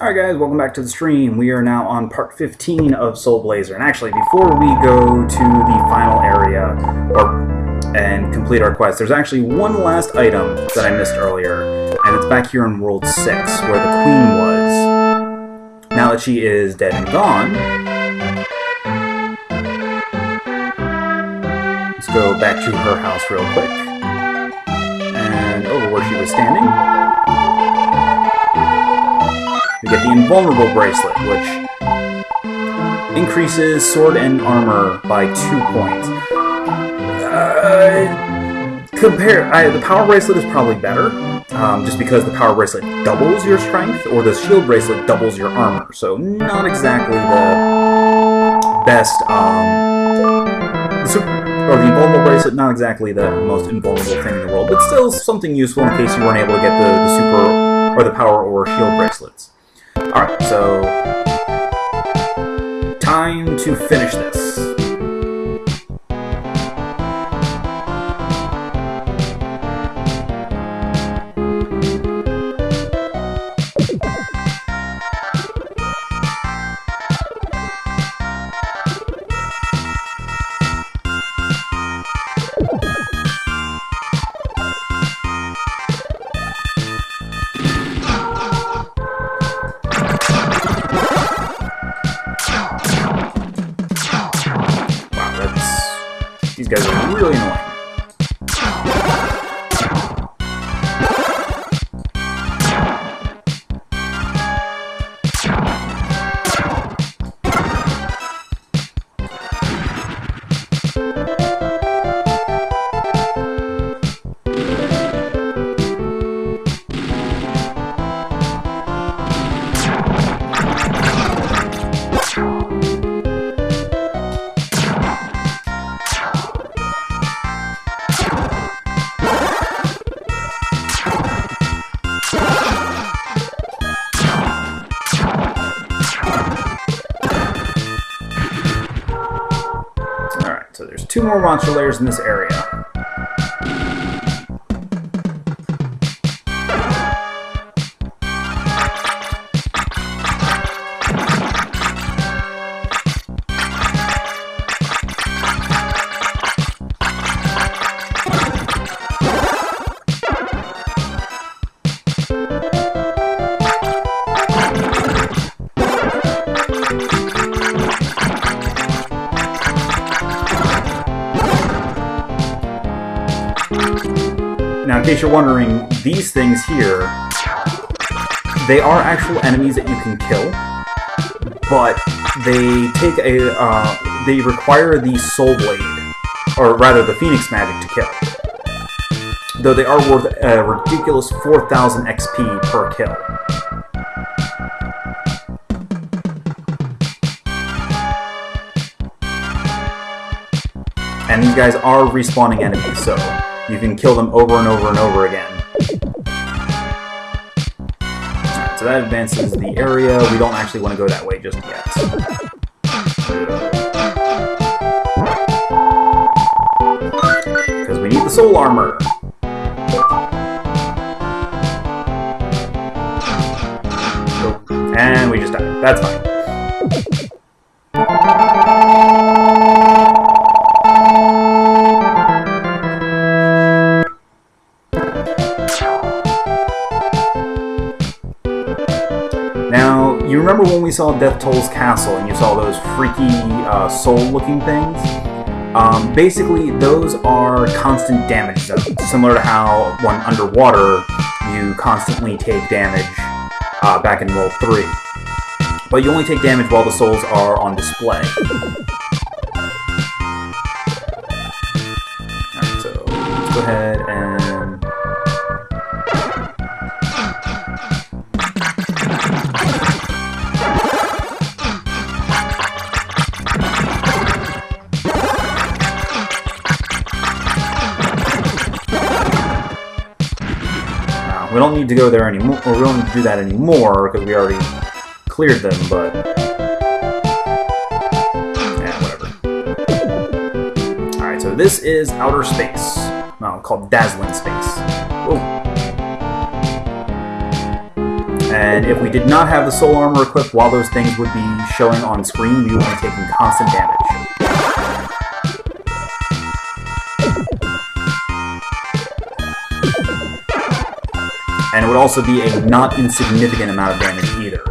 Alright guys, welcome back to the stream. We are now on part 15 of Soul Blazer. And actually, before we go to the final area and complete our quest, there's actually one last item that I missed earlier, and it's back here in World 6, where the Queen was. Now that she is dead and gone, let's go back to her house real quick, and over where she was standing. We get the Invulnerable Bracelet, which increases sword and armor by 2 points. The Power Bracelet is probably better, just because the Power Bracelet doubles your strength, or the Shield Bracelet doubles your armor. So not exactly the best, or the Invulnerable Bracelet, not exactly the most invulnerable thing in the world, but still something useful in case you weren't able to get the Super, or the Power or Shield Bracelets. Alright, so time to finish this. These guys are really annoying. So there's 2 more monster layers in this area. Now, in case you're wondering, these things here, they are actual enemies that you can kill, but they take they require the Soul Blade, or rather the Phoenix Magic to kill. Though they are worth a ridiculous 4,000 XP per kill. And these guys are respawning enemies, so you can kill them over and over and over again. Alright, so that advances the area. We don't actually want to go that way just yet. Because we need the soul armor. Oh, and we just died. That's fine. Now, you remember when we saw Death Toll's castle and you saw those freaky soul-looking things? Basically, those are constant damage zones, similar to how when underwater you constantly take damage back in World 3. But you only take damage while the souls are on display. Alright, so let's go ahead and... we don't need to go there anymore, or we don't need to do that anymore, because we already cleared them, but... yeah, whatever. Alright, so this is outer space. Well, called Dazzling Space. Whoa. And if we did not have the soul armor equipped, while those things would be showing on screen, we would be taking constant damage. And it would also be a not insignificant amount of damage either.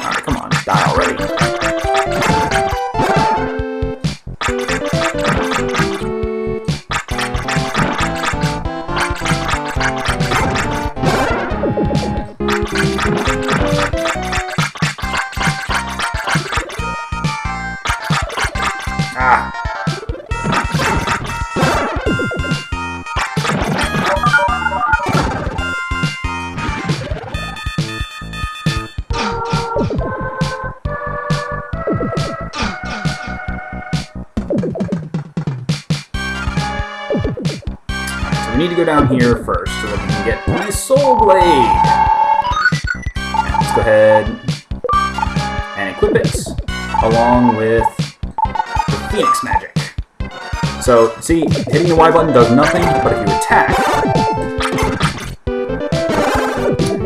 Alright, come on, die already. Ah. So we need to go down here first so that we can get the Soul Blade. And let's go ahead and equip it along with Phoenix magic. So, see, hitting the Y button does nothing, but if you attack,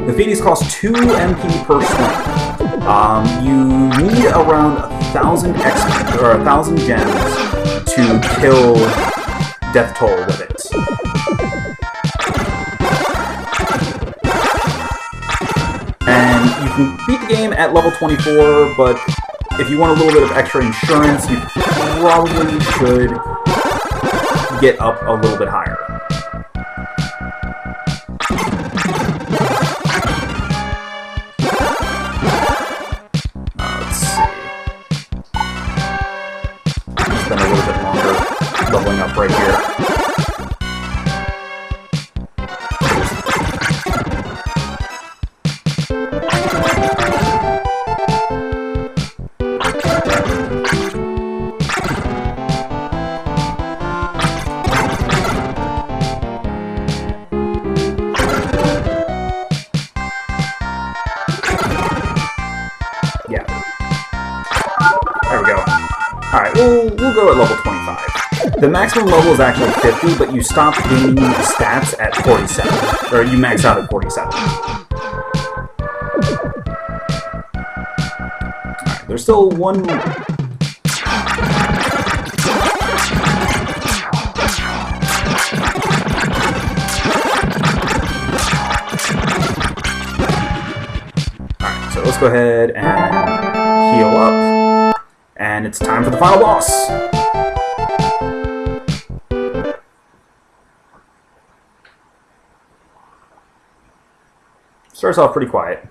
the Phoenix costs 2 MP per swing. You need around 1,000 X or 1,000 gems to kill Death Toll with it. And you can beat the game at level 24, but if you want a little bit of extra insurance, you probably should get up a little bit higher. Let's see. Spend a little bit longer leveling up right here. Yeah. There we go. Alright, we'll go at level 25. The maximum level is actually 50, but you stop gaining stats at 47. Or you max out at 47. Alright, there's still one... So let's go ahead and heal up, and it's time for the final boss. Starts off pretty quiet.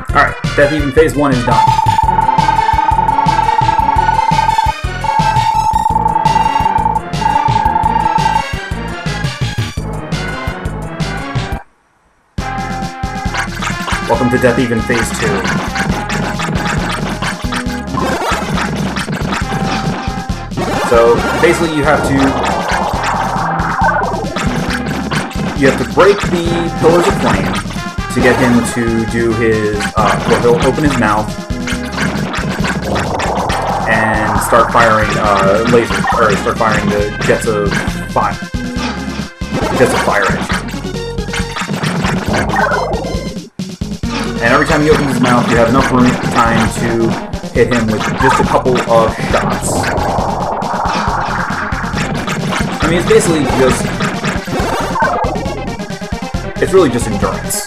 Alright, Death Even Phase 1 is done. Welcome to Death Even Phase 2. So, basically you have to break the Pillars of Flame to get him to do his, well, he'll open his mouth and start firing lasers, or start firing the jets of fire at you. And every time he opens his mouth, you have enough time to hit him with just a couple of shots. I mean, it's basically just... it's really just endurance.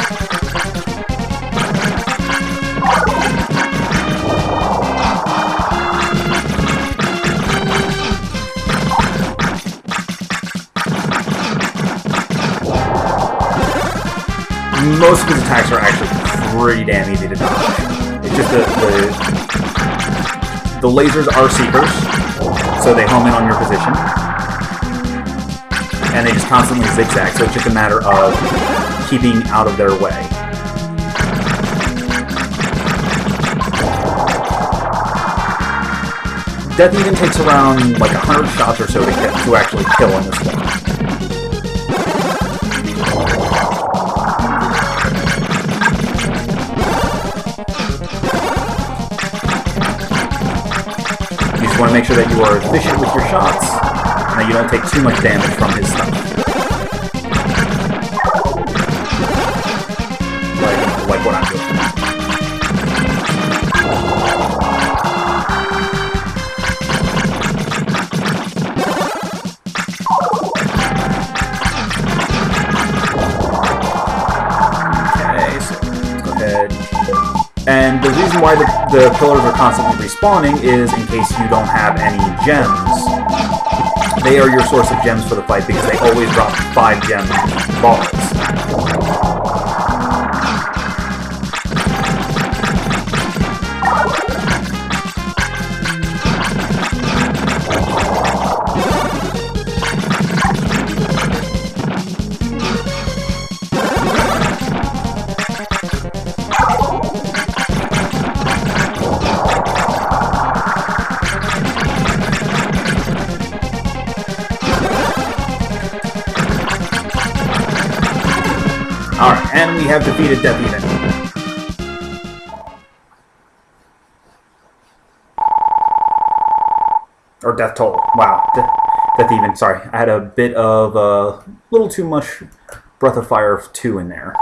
Most of his attacks are actually pretty damn easy to dodge. It's just the lasers are seekers, so they home in on your position. and they just constantly zigzag, so it's just a matter of keeping out of their way. Death even takes around like 100 shots or so to actually kill in this one. You just want to make sure that you are efficient with your shots, and that you don't take too much damage from his stuff. Like what I'm doing. And the reason why the pillars are constantly respawning is in case you don't have any gems. They are your source of gems for the fight because they always drop 5 gem bars. Alright, and we have defeated Death Even. Or Death Toll. Wow. Death Even, sorry. I had a bit of a little too much Breath of Fire 2 in there.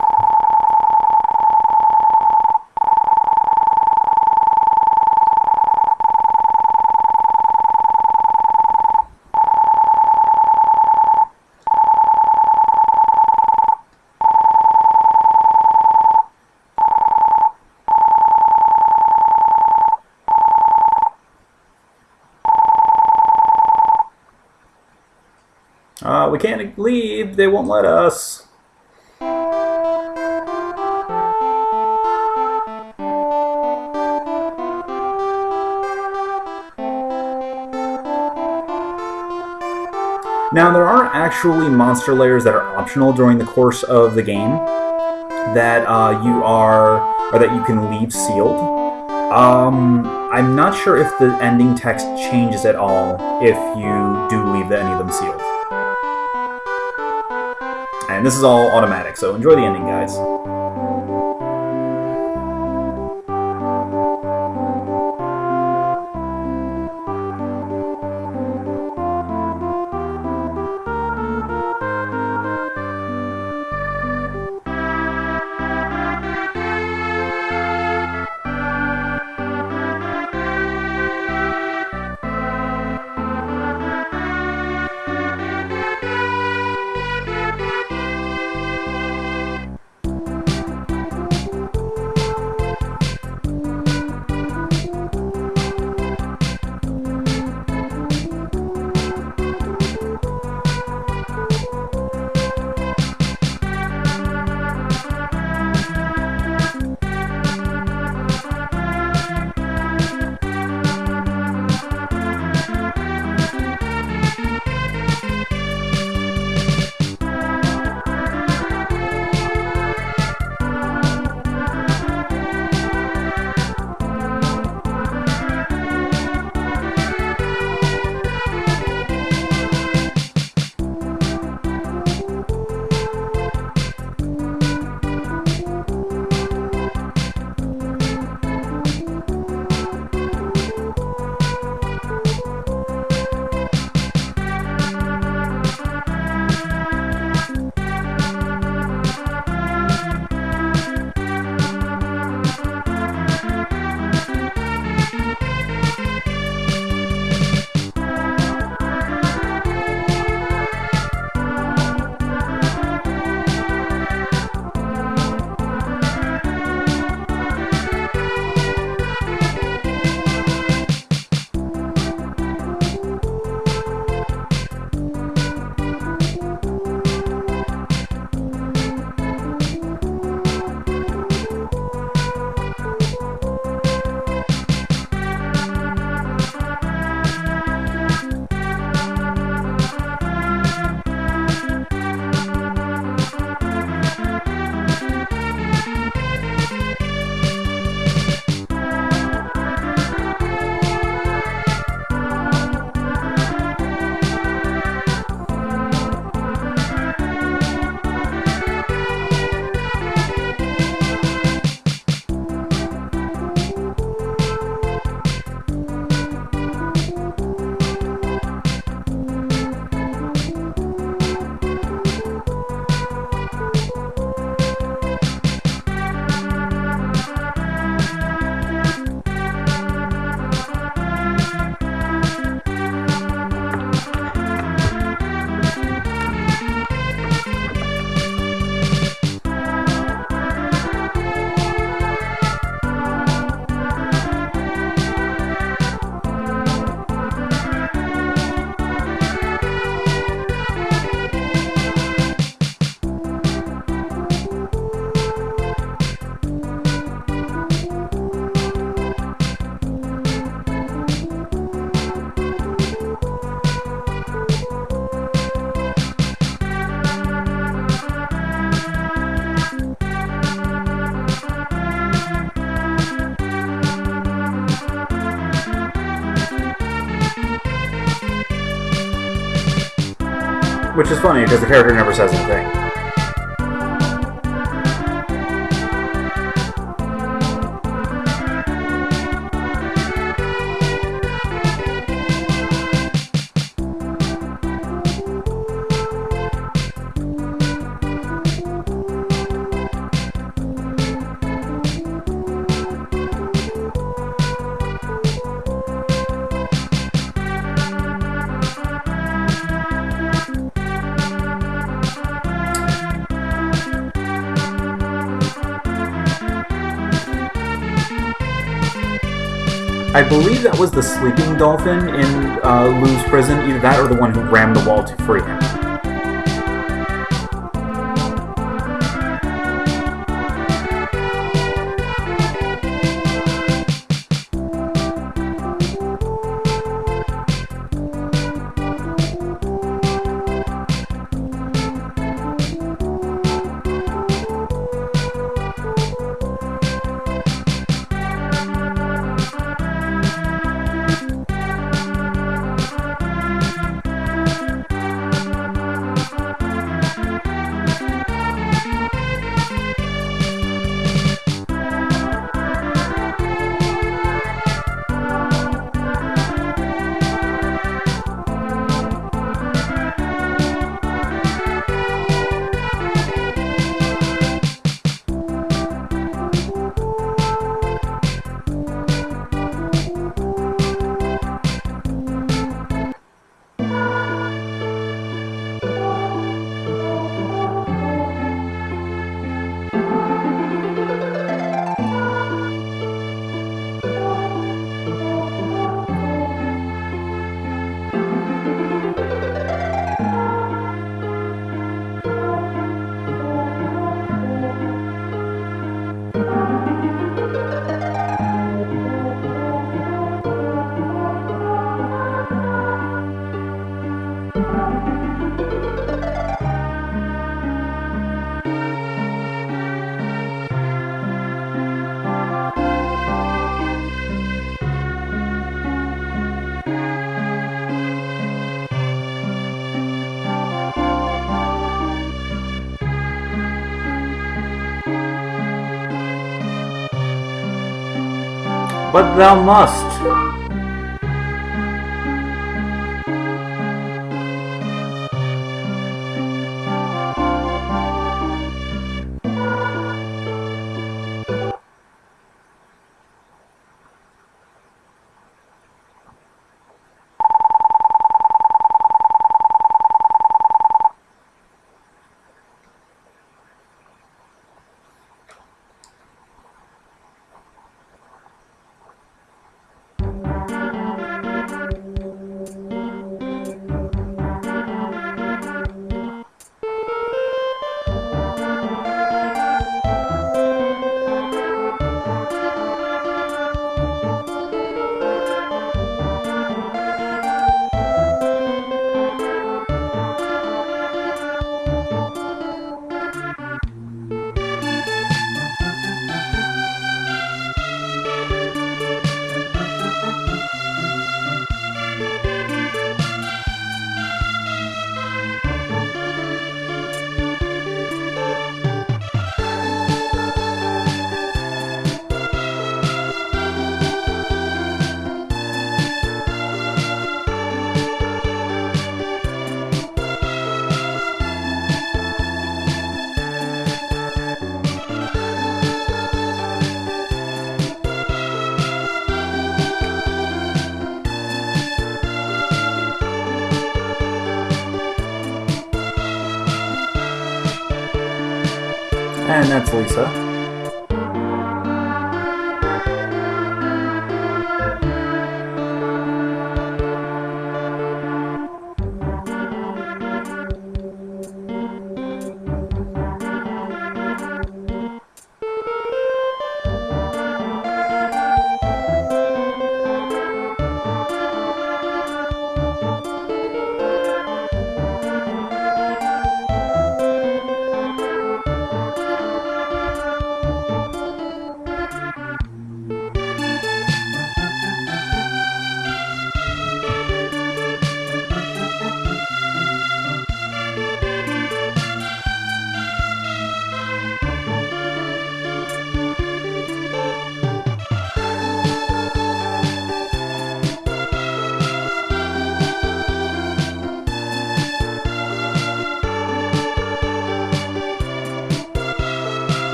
We can't leave. They won't let us. Now, there are actually monster layers that are optional during the course of the game that that you can leave sealed. I'm not sure if the ending text changes at all if you do leave any of them sealed. And this is all automatic, so enjoy the ending, guys. Which is funny, because the character never says anything. I believe that was the sleeping dolphin in Lou's prison, either that or the one who rammed the wall to free him. But thou must. And that's Lisa.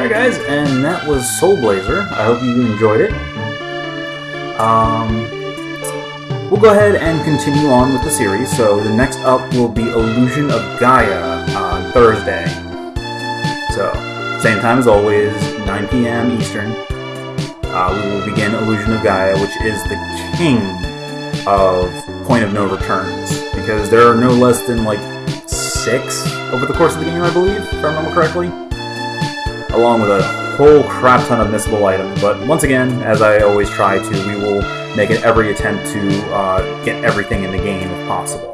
Alright guys, and that was Soul Blazer. I hope you enjoyed it. We'll go ahead and continue on with the series. So the next up will be Illusion of Gaia on Thursday. So, same time as always, 9 p.m. Eastern. We will begin Illusion of Gaia, which is the king of Point of No Returns. Because there are no less than like 6 over the course of the game, I believe, if I remember correctly. Along with a whole crap ton of missable items. But once again, as I always try to, we will make every attempt to get everything in the game if possible.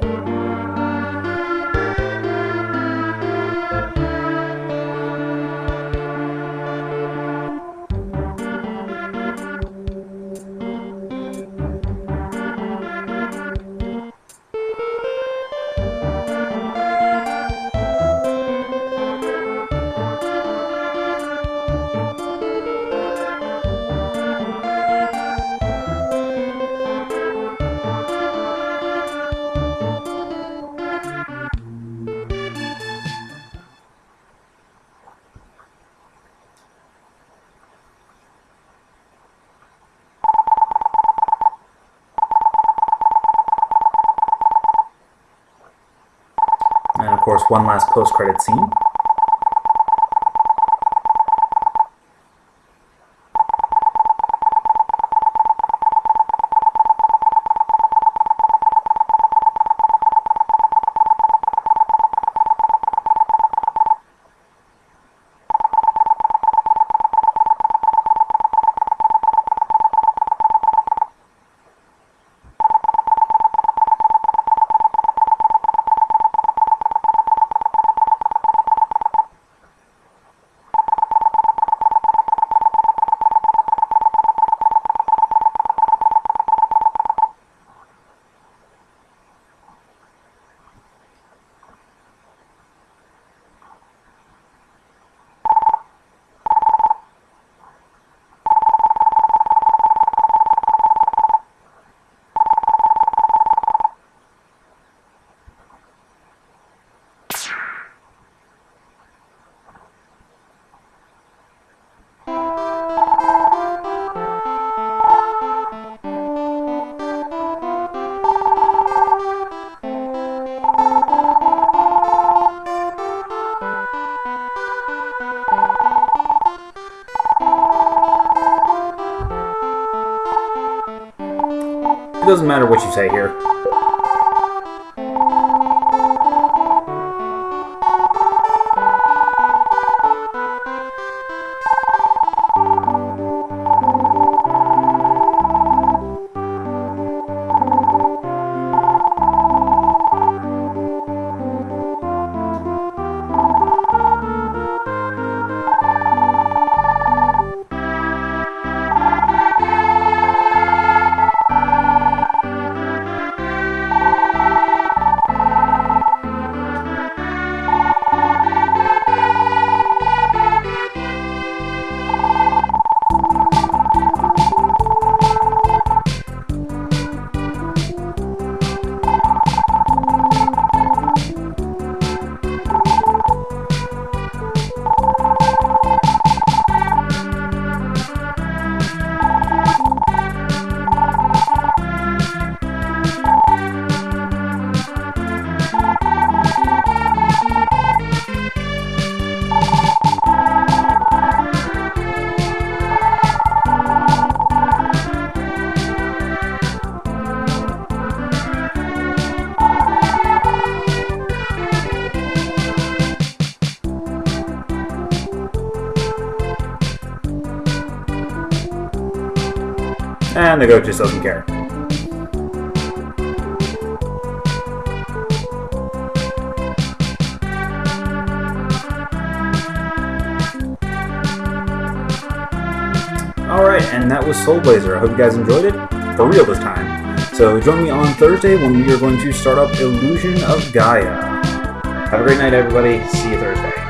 And of course, one last post-credit scene. It doesn't matter what you say here. And the goat just doesn't care. Alright, and that was Soul Blazer. I hope you guys enjoyed it. For real this time. So join me on Thursday when we are going to start up Illusion of Gaia. Have a great night, everybody. See you Thursday.